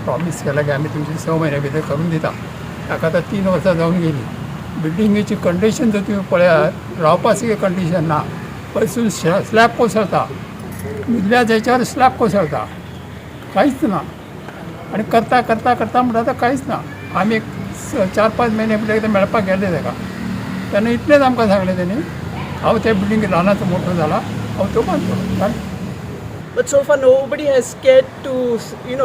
Promise केला की आम्ही तुमची 6 महिन्या भितर करून दिता. ताका आतां 3 वर्सां जावन गेली. बिल्डिंगेची कंडिशन जर तुम्ही पळयात रावपाची कंडिशन ना. पयसून स्लॅब कोसळटा, न्हिदल्या जायच्यावर स्लॅब कोसळटा, कांयच ना. आनी करता करता करता म्हणटा आतां कांयच ना. आमी एक 4-5 महिने फुडें एकदां मेळपाक गेले ताका, तेन्ना इतलेंच आमकां सांगलें तेणी, हांव त्या बिल्डिंगेत ल्हानाचो मोठो जाला, हांव तो बांदतलो. But so far nobody has cared to,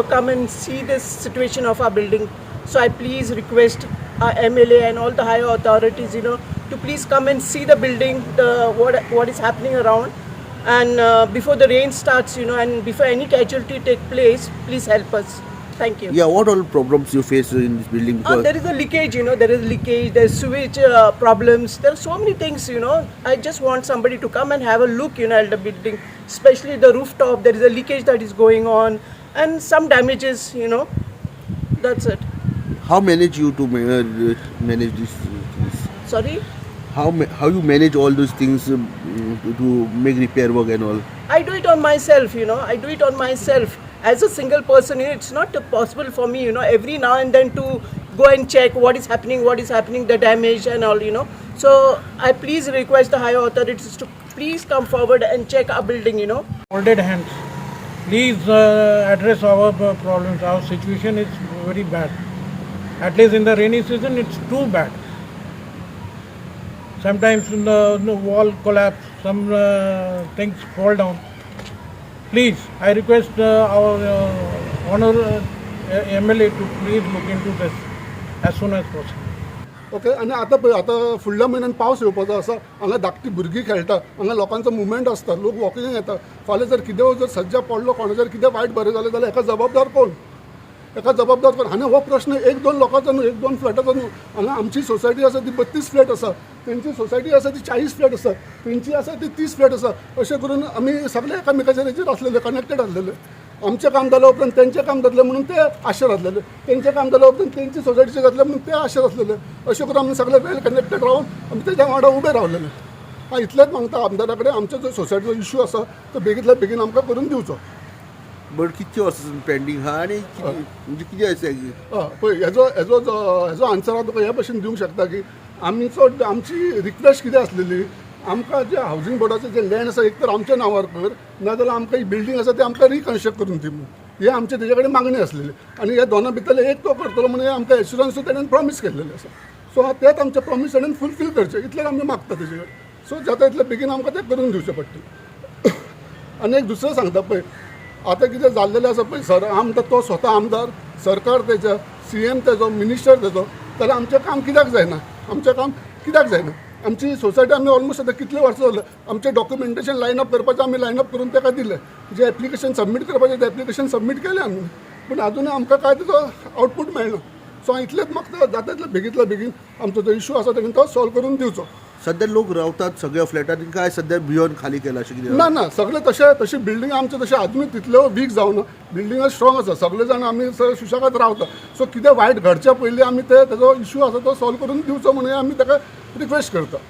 come and see this situation of our building. So I please request our MLA and all the higher authorities, to please come and see the building, what is happening around. And before the rain starts, and before any casualty take place, please help us. Thank you. Yeah, what all problems you face in this building? There is a leakage, there is leakage, there's sewage problems. There are so many things, I just want somebody to come and have a look, at the building, especially the rooftop. There is a leakage that is going on and some damages, That's it. How manage you to manage this? Sorry? How you manage all those things to make repair work and all? I do it on myself, I do it on myself. As a single person, it's not possible for me, every now and then to go and check what is happening, the damage and all, So I please request the higher authorities to please come forward and check our building, Folded hands. Please address our problems. Our situation is very bad. At least in the rainy season, it's too bad. Sometimes the wall collapse, some things fall down. Please, I request our honorable MLA to please look into this as soon as possible. Okay. आनी आतां पळय, आतां फुडल्या म्हयन्यान पावस येवपाचो आसा. हांगा धाकटी भुरगीं खेळटा, हांगा लोकांचो मुवमेंट आसता, लोक वॉकिंग येता. फाल्यां जर कितें जर सज्जा पडलो, कोणाचेर कितें वायट बरें जालें जाल्यार हाका जबाबदार कोण? आनी हो प्रश्न 1-2 लोकांचो न्हू, 1-2 फ्लॅटाचो न्हू. हांगा आमची सोसायटी आसा ती 32 फ्लॅट आसा, तेंची सोसायटी आसा ती 40 फ्लॅट आसा, तेंची आसा ती 30 फ्लॅट आसा. अशें करून आमी सगळे एकामेकाचेर हेचेर आसलेले, कनेक्टेड आसलेले. आमचें काम जाल्या उपरांत तेंचें काम जातलें म्हणून ते आशेर आसलेले, तेंचें काम जाल्या उपरांत तेंची सोसायटीचें जातलें म्हणून ते आशेर आसलेले. अशें करून आमी सगळे वेल कनेक्टेड रावन आमी तेज्या वांगडा उबे रावलेले. हांव इतलेंच मागता आमदारा कडेन, आमचो जो सोसायटीचो इश्यू आसा तो बेगींतल्या बेगीन आमकां करून दिवचो. बट कितले वर्सां पेंडींग आहा आनी म्हणजे कितें आसा? पळय, हेजो आन्सर हांव तुका हे भशेन दिवंक शकता की आमची रिक्वेस्ट कितें आसलेली, आमकां जे हावजींग बोर्डाचें जे लँड आसा एक तर आमच्या नांवार कर, नाजाल्यार आमकां ही बिल्डींग आसा ती आमकां रिकन्स्ट्रक्ट करून दी म्हणून हे आमचे तेजे कडेन मागणी आसलेली. आनी हे दोना भितरले एक तो करतलो म्हणून आमकां एश्युरन्स तेणेन प्रॉमीस केल्लेले आसा. सो तेच आमचे प्रॉमीस तेणेन फुलफील करचे, इतलें आमी मागता तेजे कडेन. सो जाता इतले बेगीन आमकां तें करून दिवचें पडटलें. आनी एक दुसरें सांगता पळय, आतां कितें जाल्लेलें आसा पळय, आमदार तो स्वता आमदार, सरकार तेजो, CM तेजो, मिनिस्टर तेजो, जाल्यार आमचें काम कित्याक जायना? आमचें काम कित्याक जायना? आमची सोसायटी आमी ऑलमोस्ट आतां कितले वर्सां जालें, आमचें डॉक्युमेंटेशन लायनअप करपाचें आमी लायनअप करून ताका दिलें. जें एप्लिकेशन सबमीट करपाचें तें एप्लिकेशन सबमीट केलें आमी, पूण आजूनय आमकां कांय तेजो आउटपूट मेळना. सो हांव इतलेंच मागता, जाता तितले बेगींतल्या बेगीन आमचो जो इश्यू आसा तेणेन तो सॉल्व करून दिवचो. सध्या लोक रावतात सगळ्या फ्लॅटांनी काय सध्या भिवन खाली केला अशें कितें? ना, सगळे तशी बिल्डींग आमचे तशें आजुनूय तितल्यो वीक जावना. बिल्डींग स्ट्रॉंग आसा, सगळे जाण आमी सुशेगाद रावता. सो कितें वायट घडच्या पयलीं आमी तेजो इश्यू आसा तो सॉल्व करून दिवचो म्हणून आमी ताका रिक्वेस्ट करता.